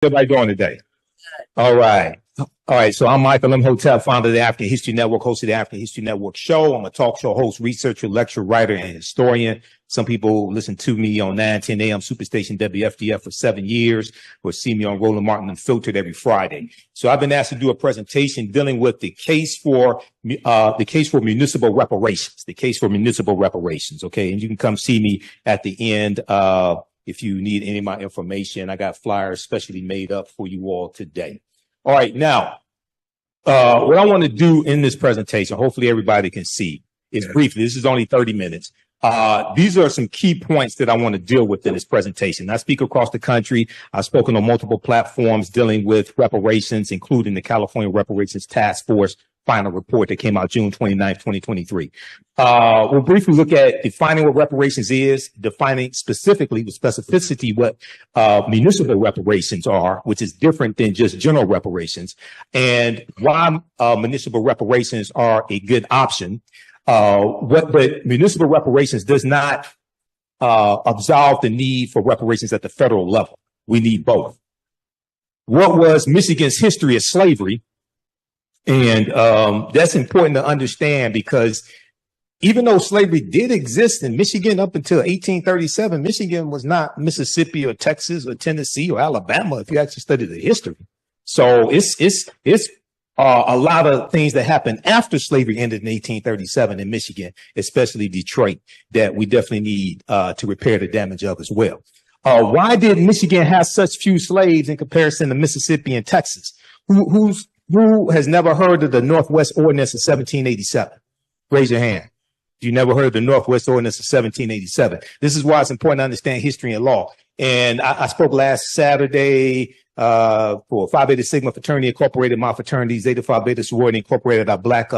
Everybody doing today? All right. All right. So I'm Michael Imhotep, founder of the African History Network, host of the African History Network show. I'm a talk show host, researcher, lecturer, writer, and historian. Some people listen to me on 9:10 a.m. Superstation WFDF for 7 years, or see me on Roland Martin Unfiltered every Friday. So I've been asked to do a presentation dealing with the case for municipal reparations, Okay. And you can come see me at the end, if you need any of my information. I got flyers specially made up for you all today. All right. Now, what I want to do in this presentation, hopefully everybody can see, is briefly, this is only 30 minutes. These are some key points that I want to deal with in this presentation. I speak across the country. I've spoken on multiple platforms dealing with reparations, including the California Reparations Task Force final report that came out June 29th, 2023. We'll briefly look at defining what reparations is, defining specifically with specificity what municipal reparations are, which is different than just general reparations, and why municipal reparations are a good option. But municipal reparations does not absolve the need for reparations at the federal level. We need both. What was Michigan's history of slavery? And that's important to understand, because even though slavery did exist in Michigan up until 1837, Michigan was not Mississippi or Texas or Tennessee or Alabama, if you actually study the history. So it's a lot of things that happened after slavery ended in 1837 in Michigan, especially Detroit, that we definitely need to repair the damage of as well. Why did Michigan have such few slaves in comparison to Mississippi and Texas? Who has never heard of the Northwest Ordinance of 1787? Raise your hand. You never heard of the Northwest Ordinance of 1787. This is why it's important to understand history and law. And I spoke last Saturday for Phi Beta Sigma Fraternity Incorporated, my fraternity, Zeta Phi Beta Sorority Incorporated, our Black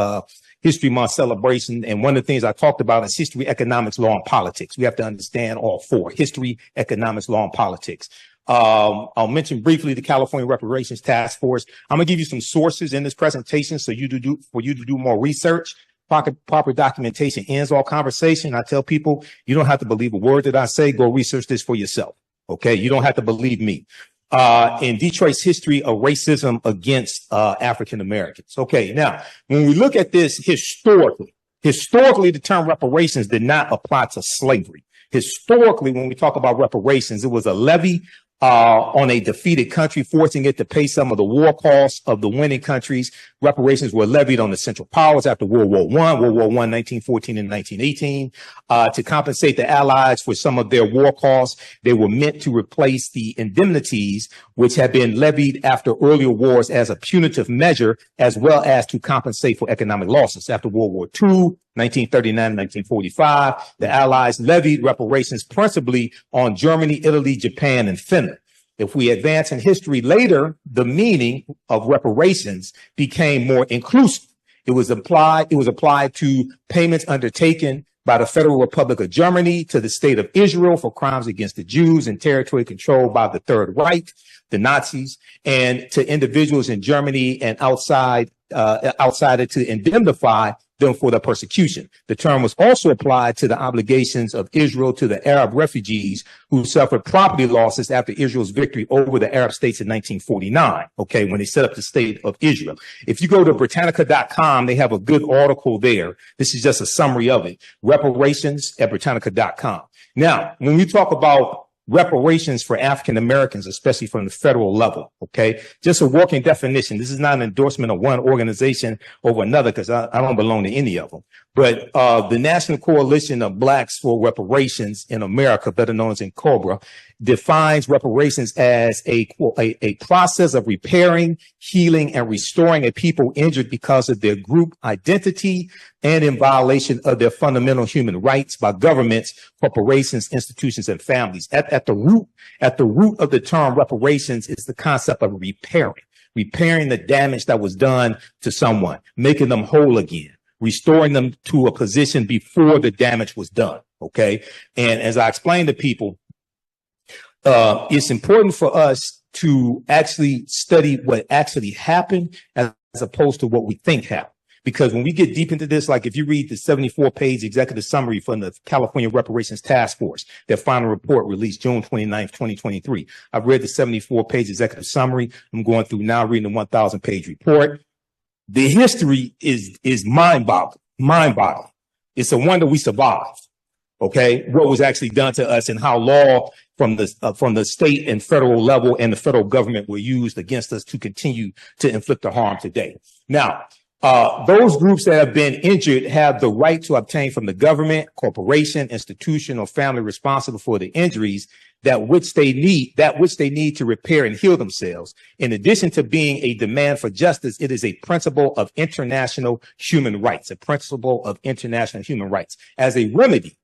History Month celebration. And one of the things I talked about is history, economics, law, and politics. We have to understand all four: history, economics, law, and politics. I'll mention briefly the California Reparations Task Force. I'm gonna give you some sources in this presentation for you to do more research. Proper documentation ends all conversation. I tell people, you don't have to believe a word that I say. Go research this for yourself. Okay, you don't have to believe me. In Detroit's history of racism against African Americans. Okay, now when we look at this historically, the term reparations did not apply to slavery. Historically, when we talk about reparations, it was a levy on a defeated country, forcing it to pay some of the war costs of the winning countries. Reparations were levied on the Central Powers after World War I, 1914 and 1918, to compensate the Allies for some of their war costs. They were meant to replace the indemnities which had been levied after earlier wars as a punitive measure, as well as to compensate for economic losses. After World War II, 1939, 1945, the Allies levied reparations principally on Germany, Italy, Japan, and Finland. If we advance in history later, the meaning of reparations became more inclusive. It was applied to payments undertaken by the Federal Republic of Germany to the state of Israel for crimes against the Jews in territory controlled by the Third Reich, the Nazis, and to individuals in Germany and outside it to indemnify them for their persecution. The term was also applied to the obligations of Israel to the Arab refugees who suffered property losses after Israel's victory over the Arab states in 1949, okay, when they set up the state of Israel. If you go to Britannica.com, they have a good article there. This is just a summary of it. Reparations at Britannica.com. Now, when we talk about reparations for African Americans, especially from the federal level, okay? Just a working definition. This is not an endorsement of one organization over another, because I don't belong to any of them. But the National Coalition of Blacks for Reparations in America, better known as NCOBRA, defines reparations as a process of repairing, healing, and restoring a people injured because of their group identity and in violation of their fundamental human rights by governments, corporations, institutions, and families. At the root of the term reparations is the concept of repairing the damage that was done to someone, making them whole again, restoring them to a position before the damage was done. Okay. And as I explained to people, it's important for us to actually study what actually happened as opposed to what we think happened. Because when we get deep into this, like if you read the 74-page executive summary from the California Reparations Task Force, their final report released June 29th, 2023. I've read the 74-page executive summary. I'm going through now reading the 1,000-page report. The history is mind-boggling. It's a wonder we survived. Okay, what was actually done to us and how law from the state and federal level and the federal government were used against us to continue to inflict the harm today. Now, those groups that have been injured have the right to obtain from the government, corporation, institution, or family responsible for the injuries that which they need to repair and heal themselves. In addition to being a demand for justice, it is a principle of international human rights, As a remedy,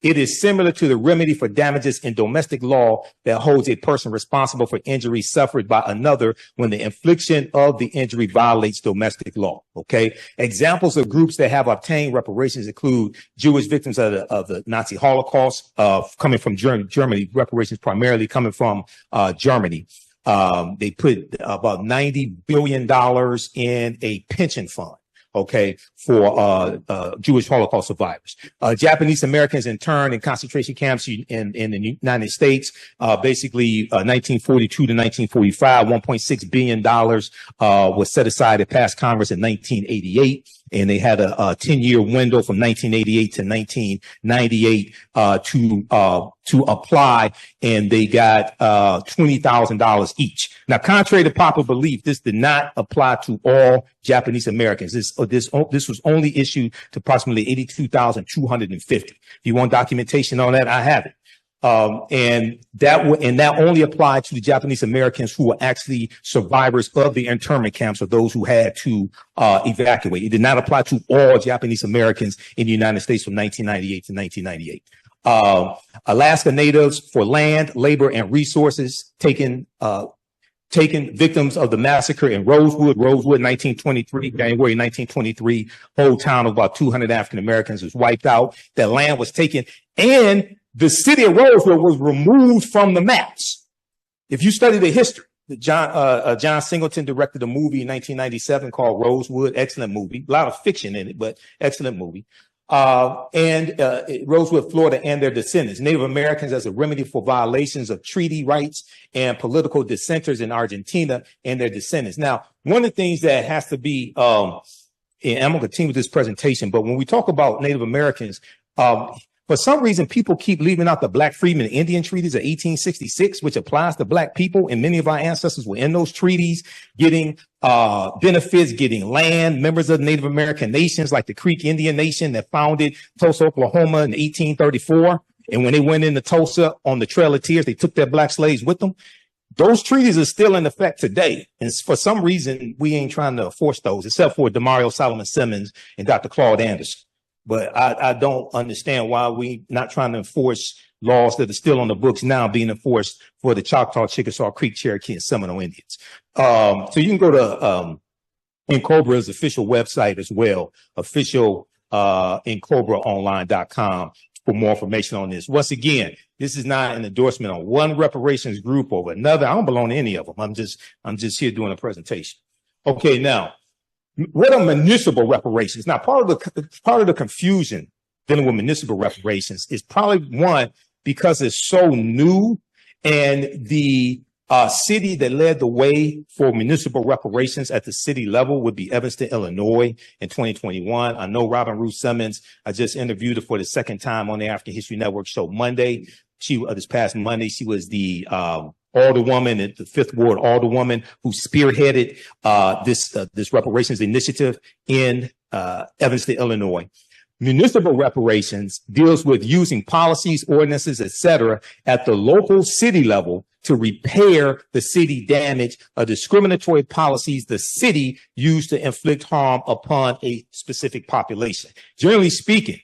it is similar to the remedy for damages in domestic law that holds a person responsible for injuries suffered by another when the infliction of the injury violates domestic law. Okay. Examples of groups that have obtained reparations include Jewish victims of the Nazi Holocaust, coming from Germany, reparations primarily coming from Germany. They put about $90 billion in a pension fund. Okay, for Jewish Holocaust survivors. Japanese Americans interned in concentration camps in the United States, basically 1942 to 1945, $1.6 billion was set aside and passed Congress in 1988. And they had a 10-year window from 1988 to 1998 to apply, and they got $20,000 each. Now, contrary to popular belief, this did not apply to all Japanese Americans. This was only issued to approximately 82,250. If you want documentation on that, I have it. And that only applied to the Japanese Americans who were actually survivors of the internment camps, or those who had to evacuate. It did not apply to all Japanese Americans in the United States from 1998 to 1998. Alaska Natives for land, labor, and resources taken victims of the massacre in Rosewood, 1923, January 1923. Whole town of about 200 African Americans was wiped out. That land was taken, and the city of Rosewood was removed from the maps. If you study the history, John Singleton directed a movie in 1997 called Rosewood. Excellent movie. A lot of fiction in it, but excellent movie. Rosewood, Florida, and their descendants, Native Americans as a remedy for violations of treaty rights, and political dissenters in Argentina and their descendants. Now, one of the things that has to be, and I'm going to continue with this presentation, but when we talk about Native Americans, for some reason, people keep leaving out the Black Freedmen and Indian treaties of 1866, which applies to Black people. And many of our ancestors were in those treaties, getting benefits, getting land, members of the Native American nations like the Creek Indian Nation that founded Tulsa, Oklahoma in 1834. And when they went into Tulsa on the Trail of Tears, they took their Black slaves with them. Those treaties are still in effect today. And for some reason, we ain't trying to enforce those, except for Demario Solomon Simmons and Dr. Claude Anderson. But I don't understand why we not trying to enforce laws that are still on the books now being enforced for the Choctaw, Chickasaw, Creek, Cherokee, and Seminole Indians. So you can go to Incobra's official website as well, official IncobraOnline.com for more information on this. Once again, this is not an endorsement on one reparations group over another. I don't belong to any of them. I'm just here doing a presentation. Okay, now, what are municipal reparations? Now, part of the confusion dealing with municipal reparations is probably one, because it's so new, and the city that led the way for municipal reparations at the city level would be Evanston, Illinois in 2021. I know Robin Ruth Simmons. I just interviewed her for the second time on the African History Network show Monday. This past Monday, she was the alderwoman at the 5th Ward alderwoman who spearheaded this reparations initiative in Evanston, Illinois. Municipal reparations deals with using policies, ordinances, etc., at the local city level to repair the city damage of discriminatory policies the city used to inflict harm upon a specific population. Generally speaking,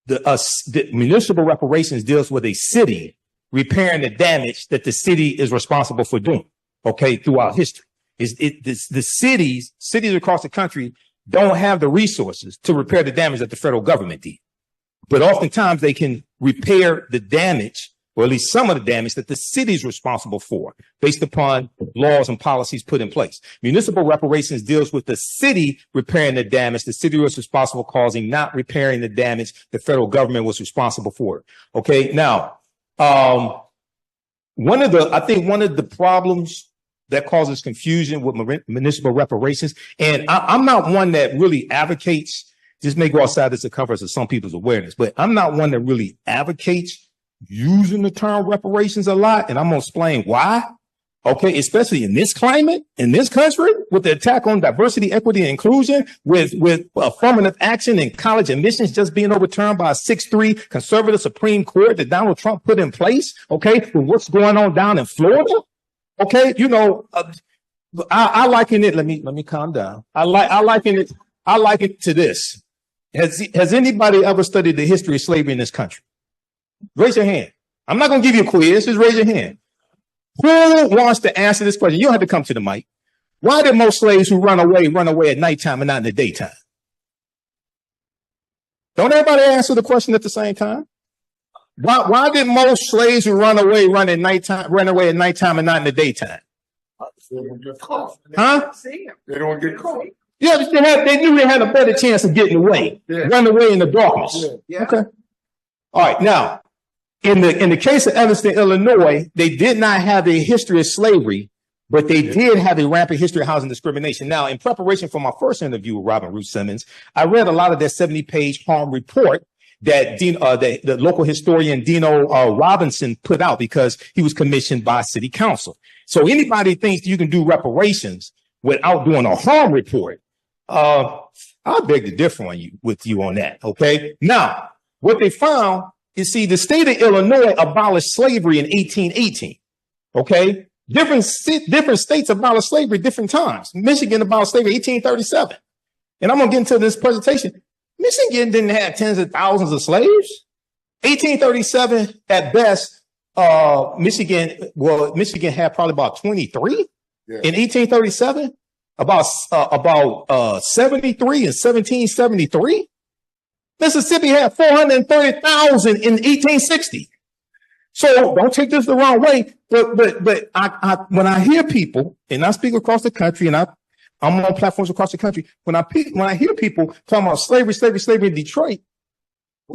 the municipal reparations deals with a city repairing the damage that the city is responsible for doing, okay, throughout history. The cities across the country don't have the resources to repair the damage that the federal government did. But oftentimes they can repair the damage or at least some of the damage that the city is responsible for, based upon laws and policies put in place. Municipal reparations deals with the city repairing the damage the city was responsible for causing, not repairing the damage the federal government was responsible for. Okay, now, I think one of the problems that causes confusion with municipal reparations, and I'm not one that really advocates, this may go outside the covers of some people's awareness, but I'm not one that really advocates using the term reparations a lot, and I'm going to explain why. Okay, especially in this climate, in this country, with the attack on diversity, equity, and inclusion, with affirmative action and college admissions just being overturned by a 6-3 conservative Supreme Court that Donald Trump put in place. Okay, with what's going on down in Florida. Okay, you know, I liken it. Let me calm down. I liken it to this. Has anybody ever studied the history of slavery in this country? Raise your hand. I'm not going to give you a quiz. Just raise your hand. Who wants to answer this question? You don't have to come to the mic. Why did most slaves who run away at nighttime and not in the daytime? Don't everybody answer the question at the same time? Why did most slaves who run away at nighttime and not in the daytime? Huh? They don't get caught. Yeah, they knew they had a better chance of getting away. Yeah. Run away in the darkness. Yeah. Okay. All right. Now, in the case of Evanston, Illinois, they did not have a history of slavery, but they did have a rampant history of housing discrimination. Now, in preparation for my first interview with Robin Ruth Simmons, I read a lot of that 70-page harm report that the local historian Dino Robinson put out because he was commissioned by city council. So anybody thinks you can do reparations without doing a harm report, I beg to differ with you on that. Okay. Now, what they found is, see, the state of Illinois abolished slavery in 1818. Okay. Different states abolished slavery different times. Michigan abolished slavery in 1837. And I'm going to get into this presentation. Michigan didn't have tens of thousands of slaves. 1837 at best, Michigan had probably about 23. Yeah. In 1837, about 73 in 1773. Mississippi had 430,000 in 1860. So don't take this the wrong way, but I when I hear people, and I speak across the country, and I'm on platforms across the country, when I hear people talking about slavery in Detroit,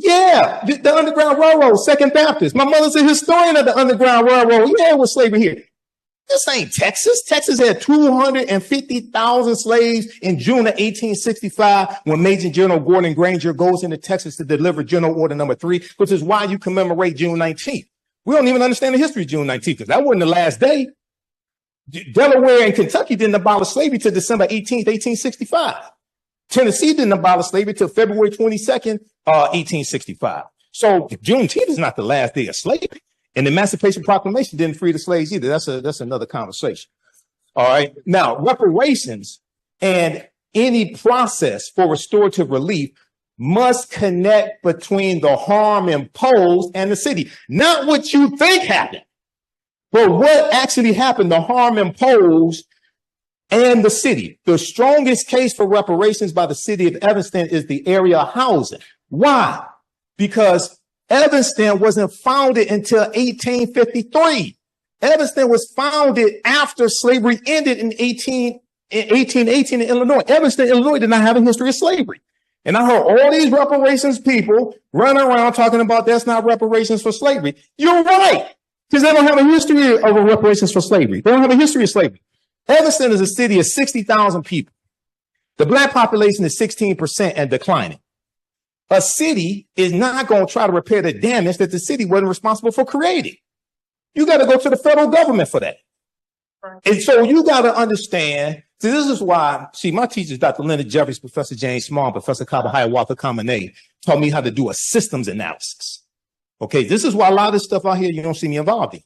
yeah, the Underground Railroad, Second Baptist. My mother's a historian of the Underground Railroad. Yeah, it was slavery here. This ain't Texas. Texas had 250,000 slaves in June of 1865 when Major General Gordon Granger goes into Texas to deliver General Order Number 3, which is why you commemorate June 19th. We don't even understand the history of June 19th because that wasn't the last day. Delaware and Kentucky didn't abolish slavery till December 18th, 1865. Tennessee didn't abolish slavery till February 22nd, 1865. So Juneteenth is not the last day of slavery. And the Emancipation Proclamation didn't free the slaves either. That's another conversation. All right. Now, reparations and any process for restorative relief must connect between the harm imposed and the city. Not what you think happened, but what actually happened, the harm imposed and the city. The strongest case for reparations by the city of Evanston is the area housing. Why? Because Evanston wasn't founded until 1853. Evanston was founded after slavery ended in 1818 in Illinois. Evanston, Illinois did not have a history of slavery. And I heard all these reparations people running around talking about that's not reparations for slavery. You're right, because they don't have a history of reparations for slavery. They don't have a history of slavery. Evanston is a city of 60,000 people. The black population is 16% and declining. A city is not going to try to repair the damage that the city wasn't responsible for creating. You got to go to the federal government for that. And so you got to understand, so this is why, see, my teachers, Dr. Leonard Jeffries, Professor James Small, Professor Kaba Hiawatha Kamene, taught me how to do a systems analysis. Okay, this is why a lot of this stuff out here you don't see me involved in.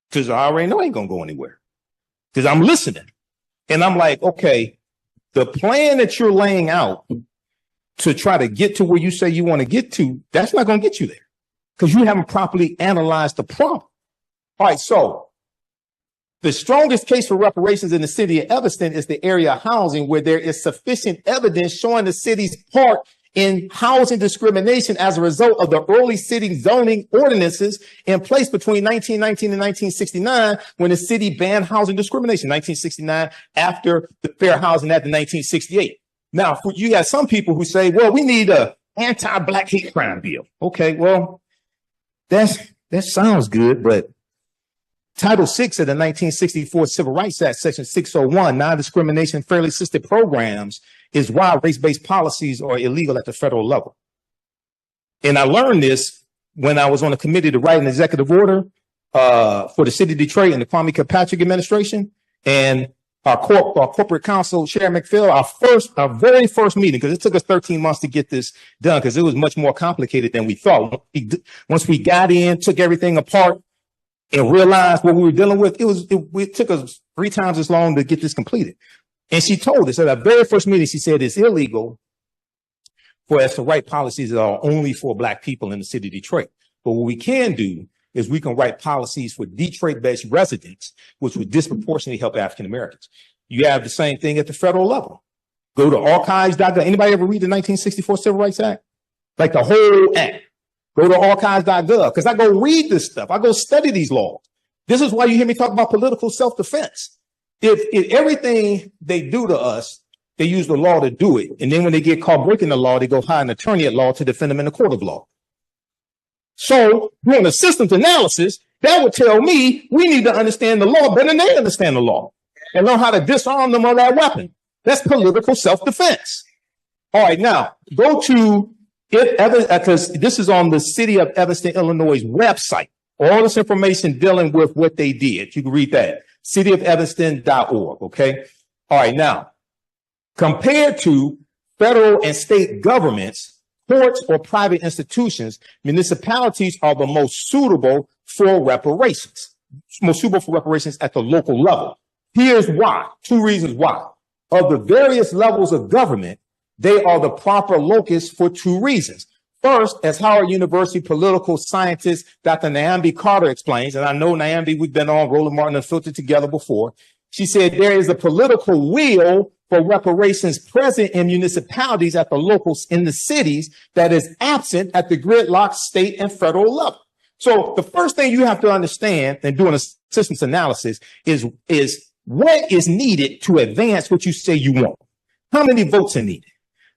Because I already know I ain't going to go anywhere. Because I'm listening. And I'm like, okay, the plan that you're laying out to try to get to where you say you want to get to, that's not going to get you there because you haven't properly analyzed the problem. All right, so the strongest case for reparations in the city of Evanston is the area housing where there is sufficient evidence showing the city's part in housing discrimination as a result of the early city zoning ordinances in place between 1919 and 1969, when the city banned housing discrimination. 1969, after the Fair Housing Act of 1968. Now, you have some people who say, well, we need a anti-black hate crime bill. Okay, well, that sounds good, but Title VI of the 1964 Civil Rights Act, Section 601, non-discrimination fairly assisted programs, is why race-based policies are illegal at the federal level. And I learned this when I was on a committee to write an executive order for the city of Detroit and the Kwame Kilpatrick administration. And our corporate counsel, Chair McPhail, our very first meeting, because it took us 13 months to get this done, because it was much more complicated than we thought. Once we got in, took everything apart, and realized what we were dealing with, it took us 3 times as long to get this completed. And she told us at our very first meeting, she said it's illegal for us to write policies that are only for Black people in the city of Detroit. But what we can do is we can write policies for Detroit-based residents, which would disproportionately help African Americans. You have the same thing at the federal level. Go to archives.gov. Anybody ever read the 1964 Civil Rights Act? Like the whole act. Go to archives.gov, because I go read this stuff. I go study these laws. This is why you hear me talk about political self-defense. If everything they do to us, they use the law to do it. And then when they get caught breaking the law, they go hire an attorney at law to defend them in the court of law. So doing a systems analysis, that would tell me we need to understand the law better than they understand the law and learn how to disarm them of that weapon. That's political self-defense. All right, now go to because this is on the city of Evanston, Illinois' website. All this information dealing with what they did. You can read that. cityofevanston.org. Okay. All right. Now, compared to federal and state governments, courts, or private institutions, municipalities are the most suitable for reparations. Most suitable for reparations at the local level. Here's why. 2 reasons why. Of the various levels of government, they are the proper locus for 2 reasons. First, as Howard University political scientist Dr. Nyambi Carter explains, and I know Nyambi, we've been on Roland Martin and Filtered together before. She said there is a political will for reparations present in municipalities at the locals in the cities that is absent at the gridlock state and federal level. So the first thing you have to understand in doing a systems analysis is what is needed to advance what you say you want. How many votes are needed?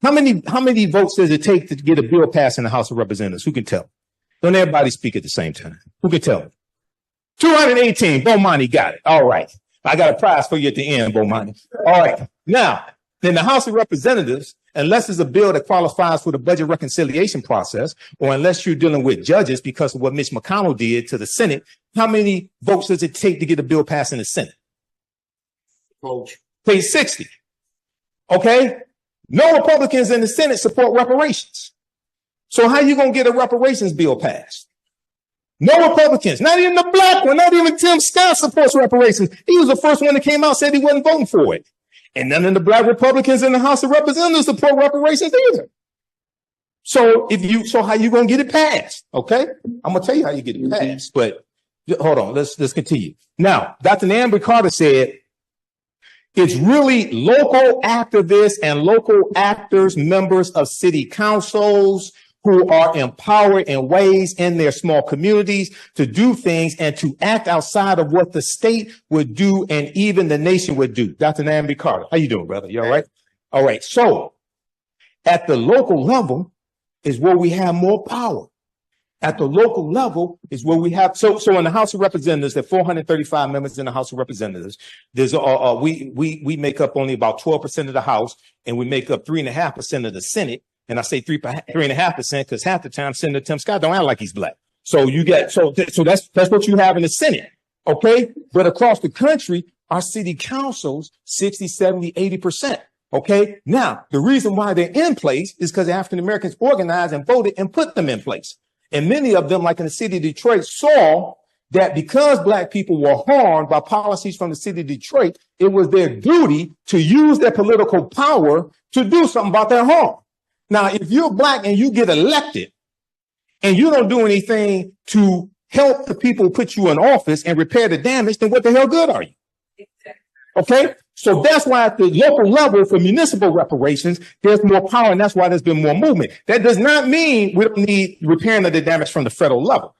How many votes does it take to get a bill passed in the House of Representatives? Who can tell? Don't everybody speak at the same time. Who can tell? 218. Bomani got it. All right. I got a prize for you at the end, Bomani. All right. Now, in the House of Representatives, unless it's a bill that qualifies for the budget reconciliation process, or unless you're dealing with judges because of what Mitch McConnell did to the Senate, how many votes does it take to get a bill passed in the Senate? Page 60. Okay. No Republicans in the Senate support reparations. So how you going to get a reparations bill passed? No Republicans, not even the black one, not even Tim Scott supports reparations. He was the first one that came out and said he wasn't voting for it. And none of the black Republicans in the House of Representatives support reparations either. So how you going to get it passed? Okay. I'm going to tell you how you get it passed, but hold on. Let's continue. Now, Dr. Nyambi Carter said, it's really local activists and local actors, members of city councils who are empowered in ways in their small communities to do things and to act outside of what the state would do and even the nation would do. Dr. Nyambi Carter, how you doing, brother? You all right? All right. So at the local level is where we have more power. At the local level is where we have, so in the House of Representatives, there are 435 members in the House of Representatives. There's we make up only about 12% of the House, and we make up 3.5% of the Senate. And I say 3.5% because half the time Senator Tim Scott don't act like he's black. So you get so that's what you have in the Senate. Okay, but across the country, our city councils 60, 70, 80%. Okay, now the reason why they're in place is because African Americans organized and voted and put them in place. And many of them, like in the city of Detroit, saw that because black people were harmed by policies from the city of Detroit, it was their duty to use their political power to do something about their harm. Now, if you're black and you get elected and you don't do anything to help the people who put you in office and repair the damage, then what the hell good are you? Okay, so that's why at the local level for municipal reparations, there's more power, and that's why there's been more movement. That does not mean we don't need repairing of the damage from the federal level.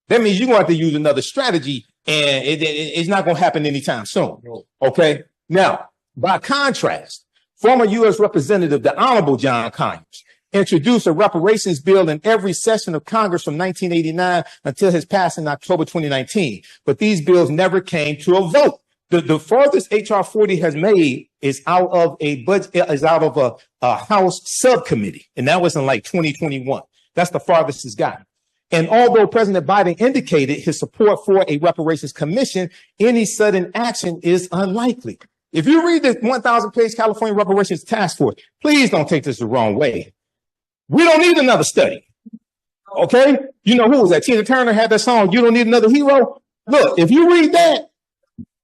That means you're going to have to use another strategy, and it's not going to happen anytime soon. Okay, now, by contrast, former U.S. Representative, the Honorable John Conyers, introduced a reparations bill in every session of Congress from 1989 until his passing in October 2019. But these bills never came to a vote. The farthest HR 40 has made is out of a budget, is out of a House subcommittee. And that was in like 2021. That's the farthest it's gotten. And although President Biden indicated his support for a reparations commission, any sudden action is unlikely. If you read the 1,000-page California Reparations Task Force, please don't take this the wrong way. We don't need another study. Okay? You know who was that? Tina Turner had that song, "You Don't Need Another Hero." Look, if you read that,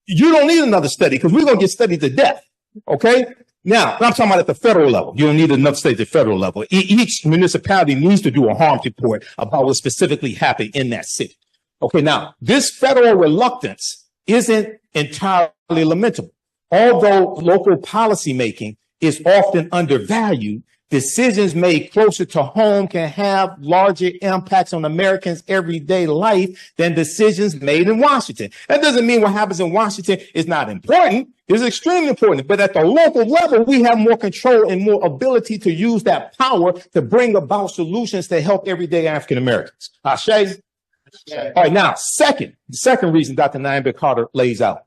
you don't need another study because we're going to get studied to death. Okay? Now, I'm talking about at the federal level. You don't need enough study at the federal level. Each municipality needs to do a harms report about what specifically happened in that city. Okay, now, this federal reluctance isn't entirely lamentable. Although local policymaking is often undervalued, decisions made closer to home can have larger impacts on Americans' everyday life than decisions made in Washington. That doesn't mean what happens in Washington is not important. It's extremely important. But at the local level, we have more control and more ability to use that power to bring about solutions to help everyday African Americans. Ashe? All right, now, the second reason Dr. Nyambia Carter lays out,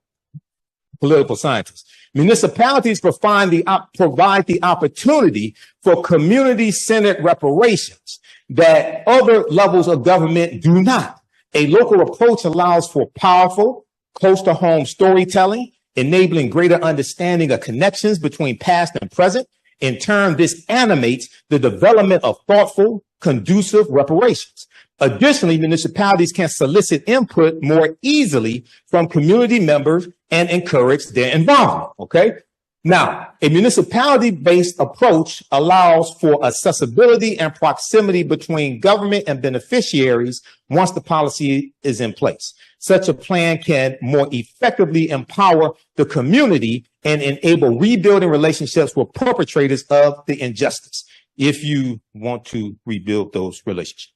political scientists. Municipalities provide the opportunity for community-centered reparations that other levels of government do not. A local approach allows for powerful, close-to-home storytelling, enabling greater understanding of connections between past and present. In turn, this animates the development of thoughtful, conducive reparations. Additionally, municipalities can solicit input more easily from community members and encourage their involvement. Okay. Now, a municipality-based approach allows for accessibility and proximity between government and beneficiaries once the policy is in place. Such a plan can more effectively empower the community and enable rebuilding relationships with perpetrators of the injustice, if you want to rebuild those relationships.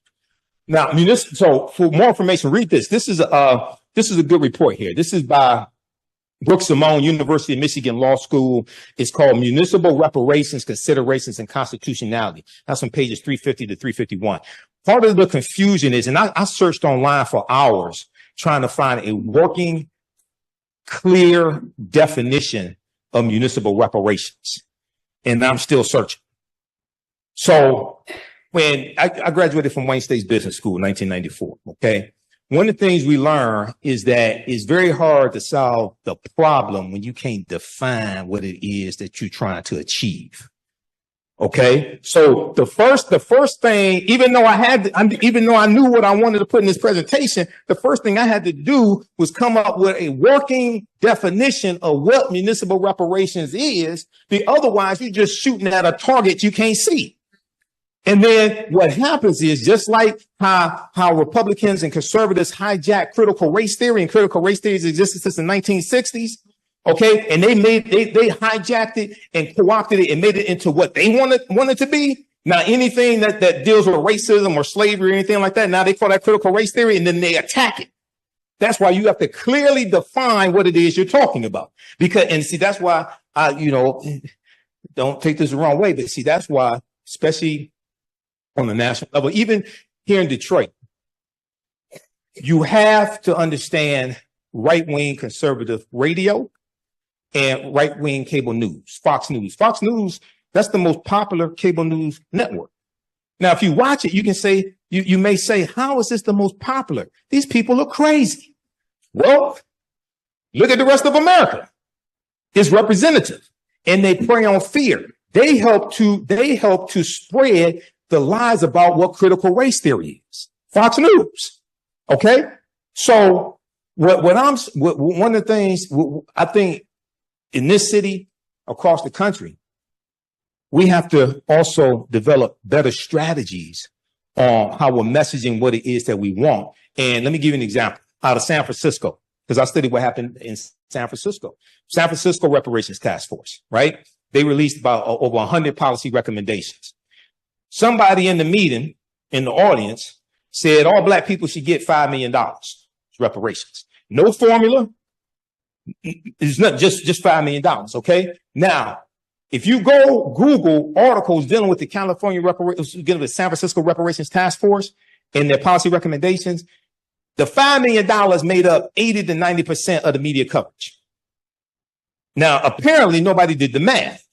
Now, so for more information, read this. This is a good report here. This is by Brooks Simone, University of Michigan Law School. It's called Municipal Reparations, Considerations, and Constitutionality. That's on pages 350 to 351. Part of the confusion is, and I searched online for hours trying to find a working, clear definition of municipal reparations. And I'm still searching. So when I graduated from Wayne State's Business School in 1994, okay? One of the things we learn is that it's very hard to solve the problem when you can't define what it is that you're trying to achieve. Okay. So the first thing, even though I knew what I wanted to put in this presentation, the first thing I had to do was come up with a working definition of what municipal reparations is. Otherwise, you're just shooting at a target you can't see. And then what happens is, just like how Republicans and conservatives hijack critical race theory, and critical race theory has existed since the 1960s. Okay. And they hijacked it and co-opted it and made it into what they wanted to be. Now, anything that deals with racism or slavery or anything like that, now they call that critical race theory, and then they attack it. That's why you have to clearly define what it is you're talking about. And see, that's why don't take this the wrong way, but see, that's why, especially on the national level, even here in Detroit, you have to understand right-wing conservative radio and right-wing cable news, Fox News. Fox News, that's the most popular cable news network. Now, if you watch it, you can say, you may say, how is this the most popular? These people are crazy. Well, look at the rest of America. It's representative, and they prey on fear. They help to spread the lies about what critical race theory is. Fox News. Okay. So one of the things I think in this city, across the country, we have to also develop better strategies on how we're messaging what it is that we want. And let me give you an example out of San Francisco, because I studied what happened in San Francisco. San Francisco Reparations Task Force, right? They released about over 100 policy recommendations. Somebody in the meeting, in the audience, said all black people should get $5 million reparations. No formula. It's not just $5 million. Okay. Now, if you go Google articles dealing with the California Reparations, dealing with San Francisco Reparations Task Force and their policy recommendations, the $5 million made up 80 to 90% of the media coverage. Now, apparently nobody did the math.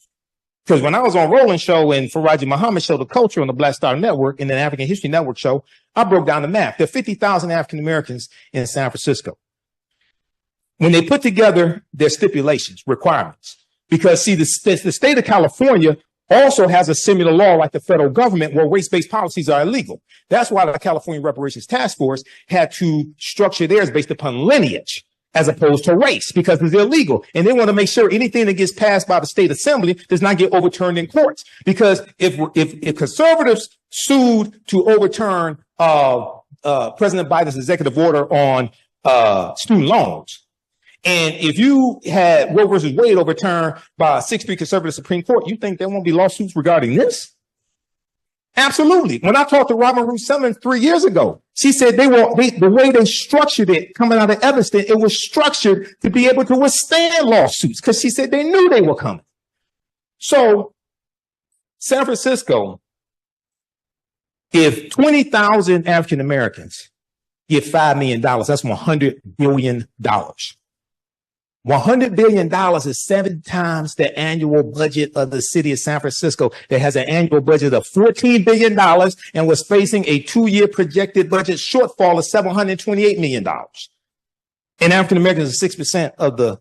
Because when I was on Roland Show and Faraji Muhammad Show, The Culture on the Black Star Network and the African History Network show, I broke down the math. There are 50,000 African Americans in San Francisco. When they put together their stipulations, requirements, because see, the state of California also has a similar law like the federal government where race-based policies are illegal. That's why the California Reparations Task Force had to structure theirs based upon lineage as opposed to race, because it's illegal. And they want to make sure anything that gets passed by the state assembly does not get overturned in courts. Because if conservatives sued to overturn President Biden's executive order on student loans, and if you had Roe versus Wade overturned by a 6-3 conservative Supreme Court, you think there won't be lawsuits regarding this? Absolutely. When I talked to Robin Ruth Simmons 3 years ago, she said the way they structured it coming out of Evanston, it was structured to be able to withstand lawsuits because she said they knew they were coming. So San Francisco, if 20,000 African Americans get $5 million, that's $100 billion. $100 billion is 7 times the annual budget of the city of San Francisco that has an annual budget of $14 billion and was facing a 2-year projected budget shortfall of $728 million. And African Americans are 6% of the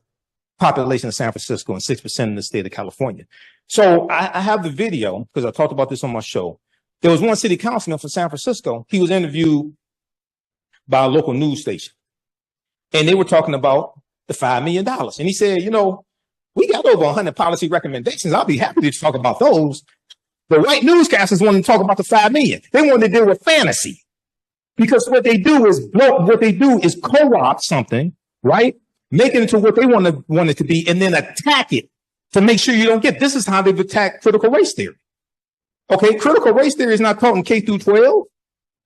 population of San Francisco and 6% in the state of California. So I have the video because I talked about this on my show. There was one city councilman from San Francisco. He was interviewed by a local news station and they were talking about the $5 million. And he said, you know, we got over 100 policy recommendations. I'll be happy to talk about those. The white newscasters want to talk about the $5 million. They want to deal with fantasy because what they do is co-opt something, right? Make it into what they want it to be and then attack it to make sure you don't get. This is how they've attacked critical race theory. Okay. Critical race theory is not taught in K through 12,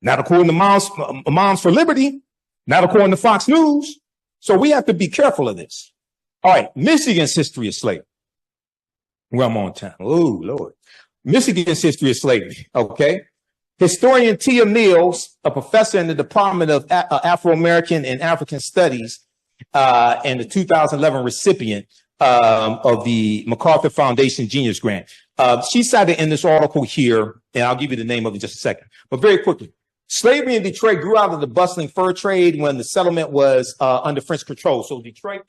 not according to Moms for Liberty, not according to Fox News. So we have to be careful of this. All right. Michigan's history of slavery. Well, I'm on time. Oh, Lord. Michigan's history of slavery. Okay. Historian Tia Mills, a professor in the Department of Afro-American and African Studies, and the 2011 recipient of the MacArthur Foundation Genius Grant. She cited in this article here, and I'll give you the name of it in just a second, but very quickly. Slavery in Detroit grew out of the bustling fur trade when the settlement was under French control. So Detroit,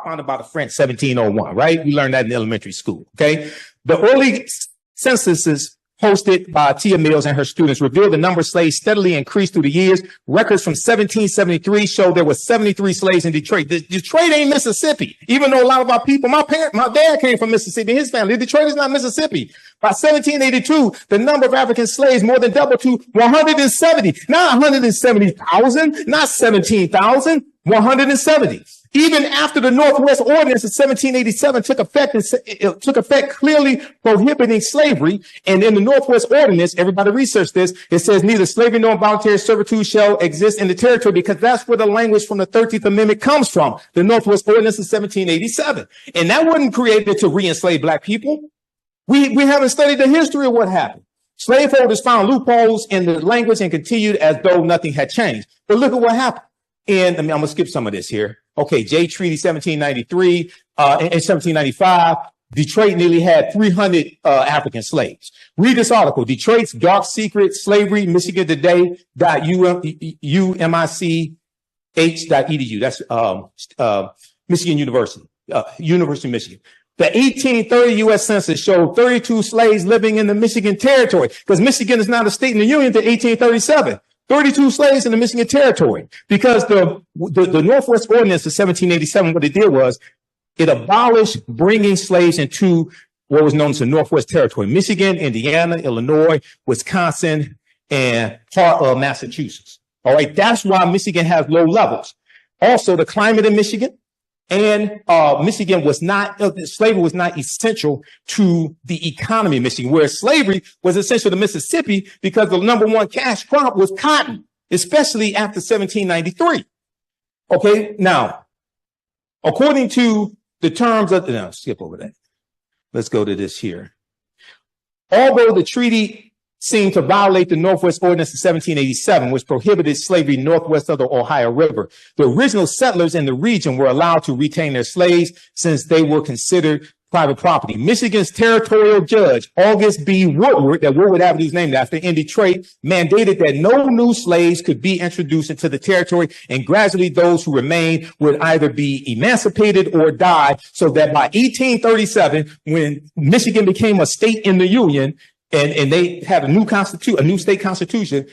founded by the French, 1701, right? We learned that in elementary school, okay? The early censuses hosted by Tia Mills and her students revealed the number of slaves steadily increased through the years. Records from 1773 show there were 73 slaves in Detroit. Detroit ain't Mississippi, even though a lot of our people, my dad came from Mississippi, his family. Detroit is not Mississippi. By 1782, the number of African slaves more than doubled to 170, not 170,000, not 17,000, 170. Even after the Northwest Ordinance of 1787 took effect clearly prohibiting slavery. And in the Northwest Ordinance, everybody research this, it says neither slavery nor involuntary servitude shall exist in the territory because that's where the language from the 13th Amendment comes from, the Northwest Ordinance of 1787. And that wasn't created to re-enslave black people. We haven't studied the history of what happened. Slaveholders found loopholes in the language and continued as though nothing had changed. But look at what happened. And I'm going to skip some of this here. Okay, Jay Treaty 1793, in 1795, Detroit nearly had 300 African slaves. Read this article, Detroit's Dark Secret Slavery, Michigan Today, UMICH.edu. That's Michigan University, University of Michigan. The 1830 U.S. Census showed 32 slaves living in the Michigan Territory because Michigan is not a state in the Union until 1837. 32 slaves in the Michigan Territory because the Northwest Ordinance of 1787, what it did was it abolished bringing slaves into what was known as the Northwest Territory, Michigan, Indiana, Illinois, Wisconsin, and part of Massachusetts. All right. That's why Michigan has low levels. Also, the climate in Michigan And Michigan was not, slavery was not essential to the economy of Michigan, whereas slavery was essential to Mississippi because the number one cash crop was cotton, especially after 1793. Okay, now, according to the terms of, no, skip over that. Let's go to this here. Although the treaty seemed to violate the Northwest Ordinance of 1787, which prohibited slavery northwest of the Ohio River, the original settlers in the region were allowed to retain their slaves since they were considered private property. Michigan's territorial judge, August B. Woodward, that Woodward Avenue is named after, in Detroit, mandated that no new slaves could be introduced into the territory, and gradually those who remained would either be emancipated or die, so that by 1837, when Michigan became a state in the Union, and they had a new state constitution,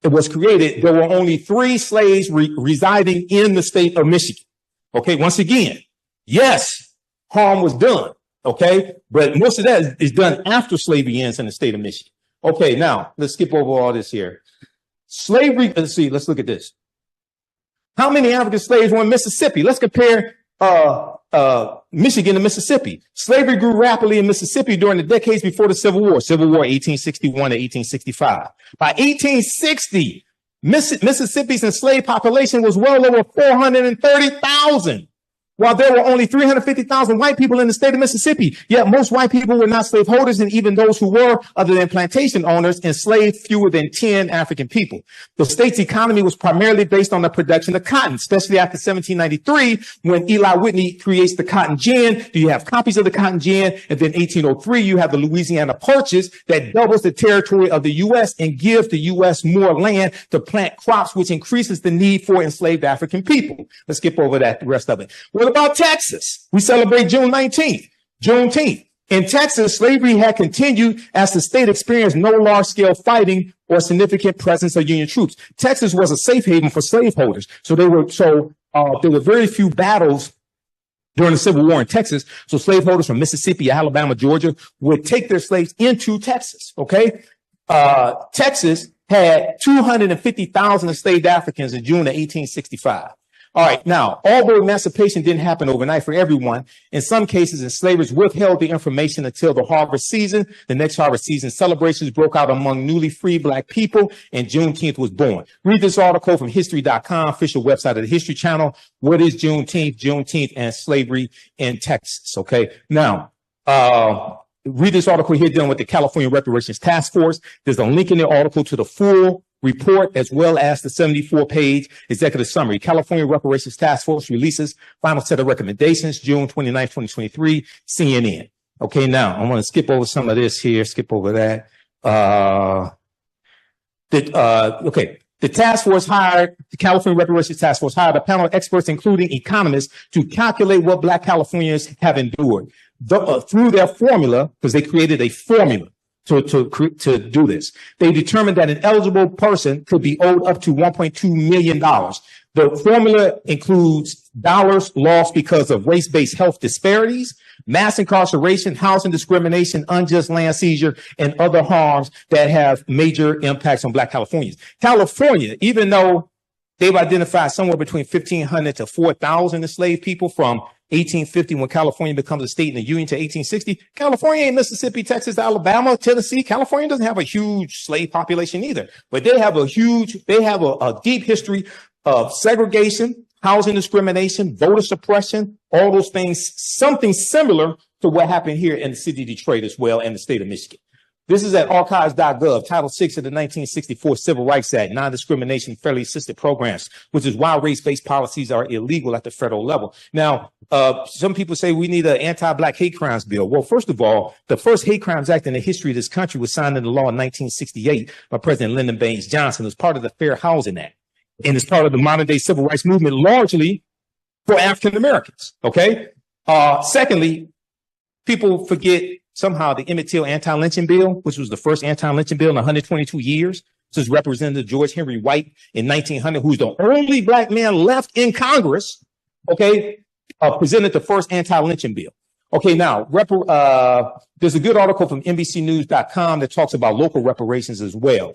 it was created, there were only 3 slaves residing in the state of Michigan. Okay, once again, yes, harm was done, okay? But most of that is done after slavery ends in the state of Michigan. Okay, now, let's skip over all this here. Slavery, let's look at this. How many African slaves were in Mississippi? Let's compare Michigan to Mississippi. Slavery grew rapidly in Mississippi during the decades before the Civil War, 1861 to 1865. By 1860, Mississippi's enslaved population was well over 430,000. While there were only 350,000 white people in the state of Mississippi, yet most white people were not slaveholders, and even those who were, other than plantation owners, enslaved fewer than 10 African people. The state's economy was primarily based on the production of cotton, especially after 1793, when Eli Whitney creates the cotton gin. You have copies of the cotton gin, and then 1803, you have the Louisiana Purchase that doubles the territory of the U.S. and gives the U.S. more land to plant crops, which increases the need for enslaved African people. Let's skip over that, the rest of it. What about Texas? We celebrate June 19th, Juneteenth. In Texas, slavery had continued as the state experienced no large-scale fighting or significant presence of Union troops. Texas was a safe haven for slaveholders, so there were very few battles during the Civil War in Texas. So slaveholders from Mississippi, Alabama, Georgia would take their slaves into Texas. Okay, Texas had 250,000 enslaved Africans in June of 1865. All right. Now, although emancipation didn't happen overnight for everyone, in some cases, enslavers withheld the information until the harvest season. The next harvest season, celebrations broke out among newly freed Black people, and Juneteenth was born. Read this article from history.com, official website of the History Channel. What is Juneteenth? Juneteenth and slavery in Texas. Okay. Now, read this article here dealing with the California Reparations Task Force. There's a link in the article to the full report, as well as the 74-page executive summary. California Reparations Task Force releases final set of recommendations, June 29, 2023, CNN. Okay, now I'm going to skip over some of this here, skip over that. The task force hired, the California Reparations Task Force hired a panel of experts, including economists, to calculate what Black Californians have endured. Through their formula, because they created a formula to do this. They determined that an eligible person could be owed up to $1.2 million. The formula includes dollars lost because of race-based health disparities, mass incarceration, housing discrimination, unjust land seizure, and other harms that have major impacts on Black Californians. California, even though they've identified somewhere between 1,500 to 4,000 enslaved people from 1850, when California becomes a state in the Union, to 1860. California ain't Mississippi, Texas, Alabama, Tennessee. California doesn't have a huge slave population either, but they have a deep history of segregation, housing discrimination, voter suppression, all those things, something similar to what happened here in the city of Detroit as well, and the state of Michigan. This is at archives.gov, Title VI of the 1964 Civil Rights Act, non-discrimination, fairly assisted programs, which is why race-based policies are illegal at the federal level. Now, some people say we need an anti-Black hate crimes bill. Well, first of all, the first hate crimes act in the history of this country was signed into law in 1968 by President Lyndon Baines Johnson as part of the Fair Housing Act, and as part of the modern day civil rights movement, largely for African Americans. Okay. Secondly, people forget somehow the Emmett Till anti-lynching bill, which was the first anti-lynching bill in 122 years. This is Representative George Henry White in 1900, who's the only Black man left in Congress, okay, presented the first anti-lynching bill. Okay, now, there's a good article from NBCnews.com that talks about local reparations as well.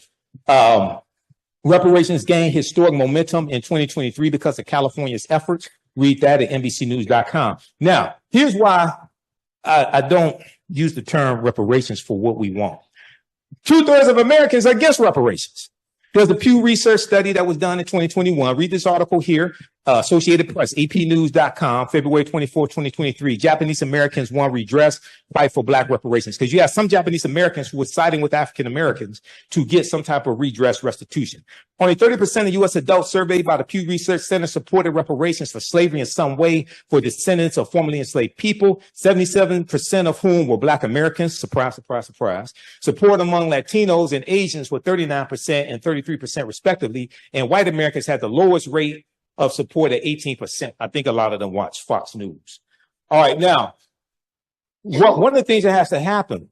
Reparations gained historic momentum in 2023 because of California's efforts. Read that at NBCnews.com. Now, here's why I don't use the term reparations for what we want. 2/3 of Americans are against reparations. There's a Pew Research study that was done in 2021. Read this article here, Associated Press, apnews.com, February 24, 2023. Japanese Americans want redress, fight for Black reparations. Because you have some Japanese Americans who were siding with African Americans to get some type of redress restitution. Only 30% of U.S. adults surveyed by the Pew Research Center supported reparations for slavery in some way for descendants of formerly enslaved people, 77% of whom were Black Americans. Surprise, surprise, surprise. Support among Latinos and Asians were 39% and 33% respectively, and white Americans had the lowest rate of support at 18%. I think a lot of them watch Fox News. All right, now, one of the things that has to happen,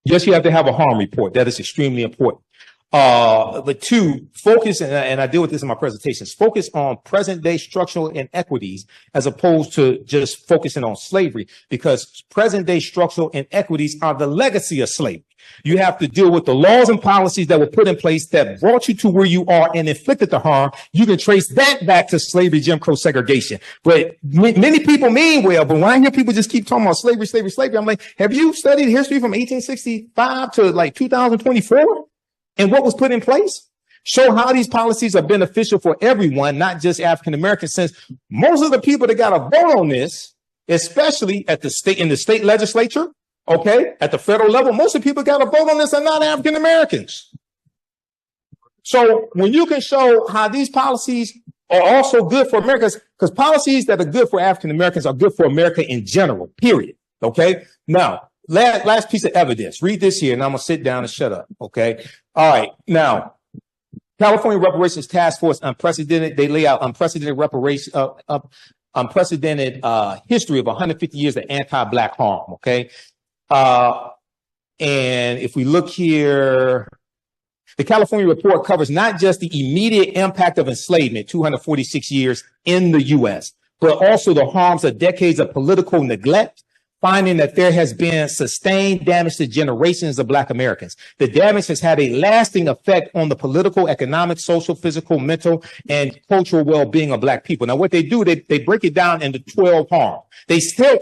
yes, you have to have a harm report. That is extremely important. But two, focus, and I deal with this in my presentations, focus on present day structural inequities as opposed to just focusing on slavery, because present day structural inequities are the legacy of slavery. You have to deal with the laws and policies that were put in place that brought you to where you are and inflicted the harm. You can trace that back to slavery, Jim Crow, segregation. But many people mean well, but when I hear people just keep talking about slavery, slavery, slavery, I'm like, have you studied history from 1865 to like 2024? And what was put in place? Show how these policies are beneficial for everyone, not just African Americans, since most of the people that got a vote on this, especially at the state, in the state legislature, okay, at the federal level, most of the people got a vote on this are not African Americans. So when you can show how these policies are also good for Americans, because policies that are good for African Americans are good for America in general, period. Okay. Now, last piece of evidence. Read this here, and I'm gonna sit down and shut up. Okay. All right. Now, California Reparations Task Force, unprecedented. They lay out unprecedented reparation, unprecedented history of 150 years of anti-Black harm. Okay. And if we look here, the California report covers not just the immediate impact of enslavement, 246 years in the U.S., but also the harms of decades of political neglect, finding that there has been sustained damage to generations of Black Americans. The damage has had a lasting effect on the political, economic, social, physical, mental, and cultural well-being of Black people. Now, what they do, they break it down into 12 harms. They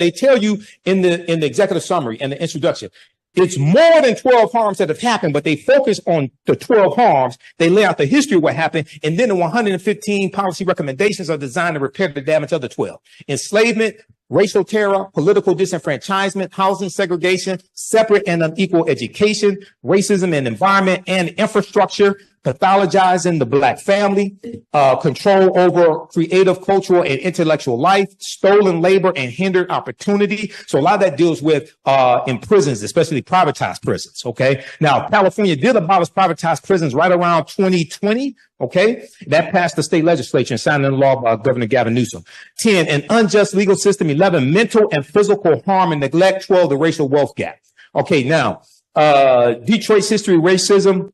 tell you in the executive summary and the introduction, it's more than 12 harms that have happened, but they focus on the 12 harms. They lay out the history of what happened, and then the 115 policy recommendations are designed to repair the damage of the 12. Enslavement, racial terror, political disenfranchisement, housing segregation, separate and unequal education, racism and environment and infrastructure, pathologizing the Black family, control over creative, cultural, and intellectual life, stolen labor and hindered opportunity. So a lot of that deals with in prisons, especially privatized prisons. Okay. Now, California did abolish privatized prisons right around 2020. Okay. That passed the state legislature and signed into law by Governor Gavin Newsom. 10, an unjust legal system. 11, mental and physical harm and neglect. 12, the racial wealth gap. Okay. Now, Detroit's history of racism.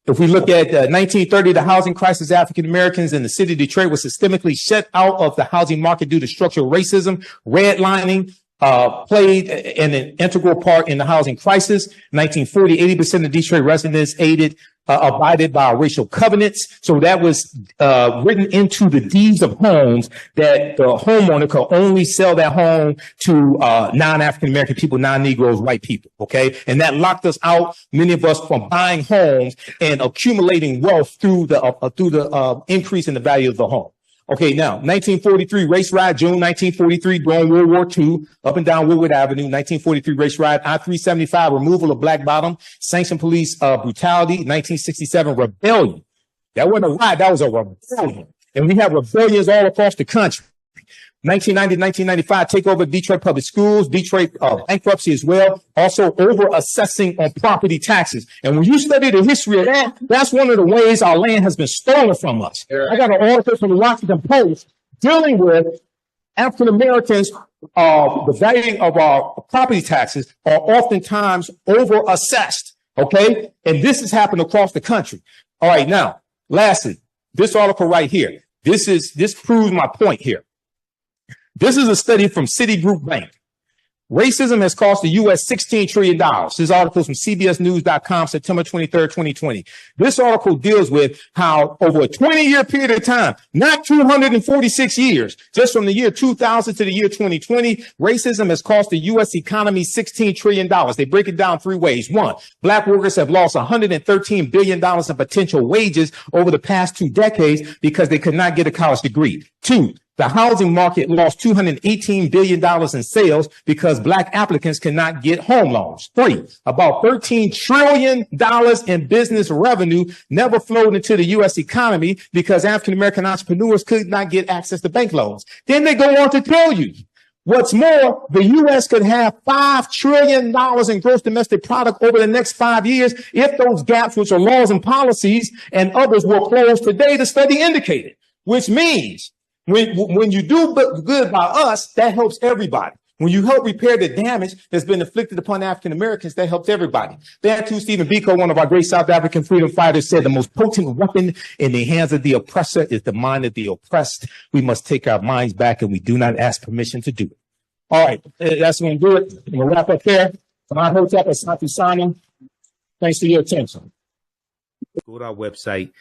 If we look at 1930, the housing crisis, African Americans in the city of Detroit was systemically shut out of the housing market due to structural racism. Redlining played an integral part in the housing crisis. 1940, 80% of Detroit residents abided by racial covenants. So that was written into the deeds of homes that the homeowner could only sell that home to non-African American people, non-Negroes, white people. Okay. And that locked us out, many of us, from buying homes and accumulating wealth through the increase in the value of the home. Okay, now, 1943 race riot, June 1943, during World War II, up and down Woodward Avenue, 1943 race riot, I-375, removal of Black Bottom, sanctioned police brutality, 1967 rebellion. That wasn't a riot, that was a rebellion. And we have rebellions all across the country. 1990 1995 takeover of Detroit public schools, Detroit bankruptcy as well, also over assessing on property taxes. And when you study the history of that, that's one of the ways our land has been stolen from us. I got an article from the Washington Post dealing with African Americans. The value of our property taxes are oftentimes over assessed. Okay. And this has happened across the country. All right. Now, lastly, this article right here, this proves my point here. This is a study from Citigroup Bank. Racism has cost the U.S. $16 trillion. This article is from CBSnews.com, September 23rd, 2020. This article deals with how over a 20-year period of time, not 246 years, just from the year 2000 to the year 2020, racism has cost the U.S. economy $16 trillion. They break it down three ways. One, black workers have lost $113 billion in potential wages over the past 2 decades because they could not get a college degree. Two, the housing market lost $218 billion in sales because black applicants cannot get home loans. Three, about $13 trillion in business revenue never flowed into the U.S. economy because African-American entrepreneurs could not get access to bank loans. Then they go on to tell you, what's more, the U.S. could have $5 trillion in gross domestic product over the next 5 years if those gaps, which are laws and policies and others, were closed today, the study indicated, which means when you do good by us, that helps everybody. When you help repair the damage that's been inflicted upon African Americans, that helps everybody. Bantu Stephen Biko, one of our great South African freedom fighters, said the most potent weapon in the hands of the oppressor is the mind of the oppressed. We must take our minds back, and we do not ask permission to do it. All right, that's going to do it. We'll wrap up there. Imhotep and Santi Sana. Thanks for your attention. Go to our website,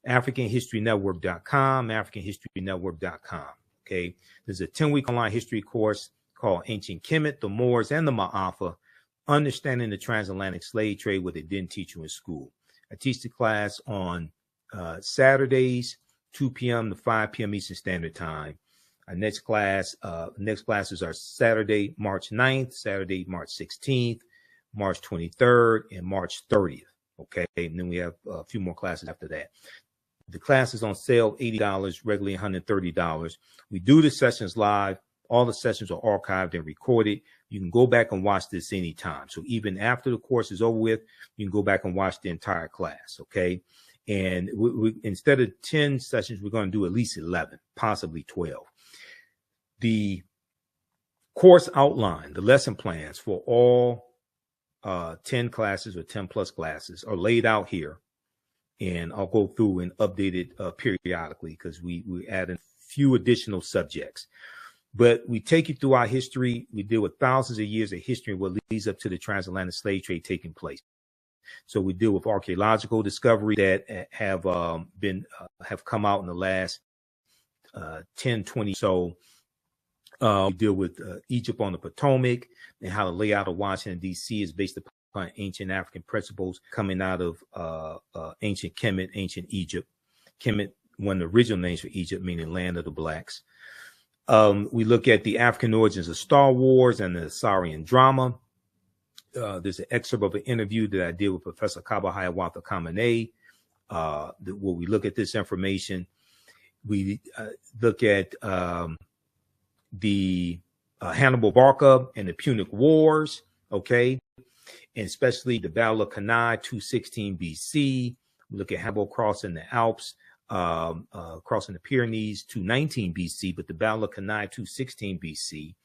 AfricanHistoryNetwork.com, AfricanHistoryNetwork.com. Okay, there's a 10-week online history course called Ancient Kemet, the Moors, and the Ma'afa, Understanding the Transatlantic Slave Trade, what they didn't teach you in school. I teach the class on Saturdays, 2 p.m. to 5 p.m. Eastern Standard Time. Our next classes are Saturday, March 9th, Saturday, March 16th, March 23rd, and March 30th. Okay, and then we have a few more classes after that. The class is on sale, $80, regularly $130. We do the sessions live. All the sessions are archived and recorded. You can go back and watch this anytime. So even after the course is over with, you can go back and watch the entire class, okay? And instead of 10 sessions, we're going to do at least 11, possibly 12. The course outline, the lesson plans for all 10 classes or 10 plus classes are laid out here. And I'll go through and update it periodically because we add a few additional subjects. But we take you through our history. We deal with thousands of years of history and what leads up to the transatlantic slave trade taking place. So we deal with archaeological discovery that have come out in the last 10, 20. So we deal with Egypt on the Potomac and how the layout of Washington, D.C. is based upon ancient African principles coming out of ancient Kemet, ancient Egypt. Kemet, one of the original names for Egypt, meaning land of the blacks. We look at the African origins of Star Wars and the Assyrian drama. There's an excerpt of an interview that I did with Professor Kaba Hiawatha Kamene, where we look at this information. We look at the Hannibal Barca and the Punic Wars, okay, and especially the Battle of Cannae, 216 BC. We look at Hannibal crossing the Alps, crossing the Pyrenees, 219 BC, but the Battle of Cannae, 216 BC.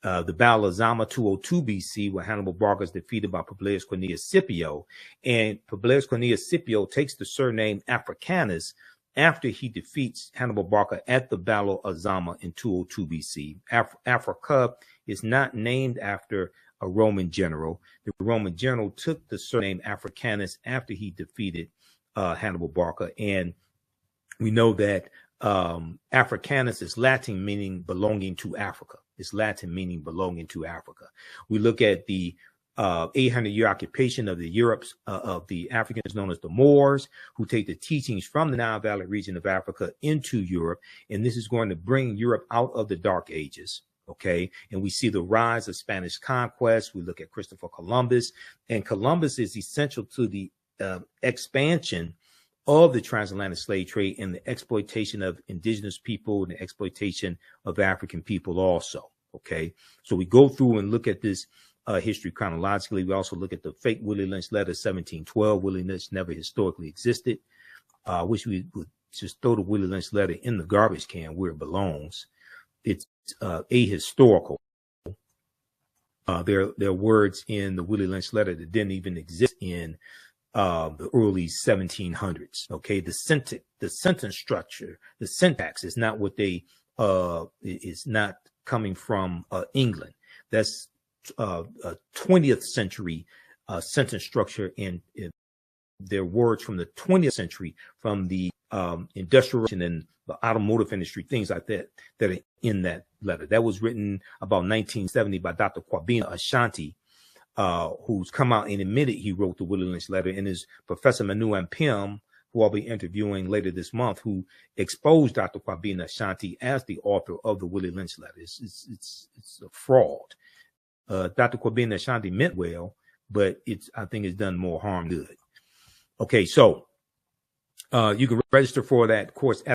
The Battle of Zama, 202 BC, where Hannibal Barca is defeated by Publius Cornelius Scipio. And Publius Cornelius Scipio takes the surname Africanus after he defeats Hannibal Barca at the Battle of Zama in 202 BC. Africa is not named after a Roman general. The Roman general took the surname Africanus after he defeated Hannibal Barca. And we know that Africanus is Latin, meaning belonging to Africa. It's Latin, meaning belonging to Africa. We look at the 800-year occupation of the Africans known as the Moors, who take the teachings from the Nile Valley region of Africa into Europe. And this is going to bring Europe out of the Dark Ages. Okay. And we see the rise of Spanish conquest. We look at Christopher Columbus, and Columbus is essential to the expansion of the transatlantic slave trade and the exploitation of indigenous people and the exploitation of African people also. Okay. So we go through and look at this history chronologically. We also look at the fake Willie Lynch letter, 1712. Willie Lynch never historically existed. I wish we would just throw the Willie Lynch letter in the garbage can where it belongs. It's ahistorical. There are words in the Willie Lynch letter that didn't even exist in the early 1700s. Okay, the sentence structure, the syntax is not what they is not coming from England. That's 20th century sentence structure, and their words from the 20th century, from the industrial and the automotive industry, things like that, that are in that letter. That was written about 1970 by Dr. Kwabena Ashanti, who's come out and admitted he wrote the Willie Lynch letter, and is Professor Manu Ampim, who I'll be interviewing later this month, who exposed Dr. Kwabena Ashanti as the author of the Willie Lynch letter. It's a fraud. Dr. Kwabena Ashanti meant well, but I think it's done more harm than good. Okay, so you can register for that course at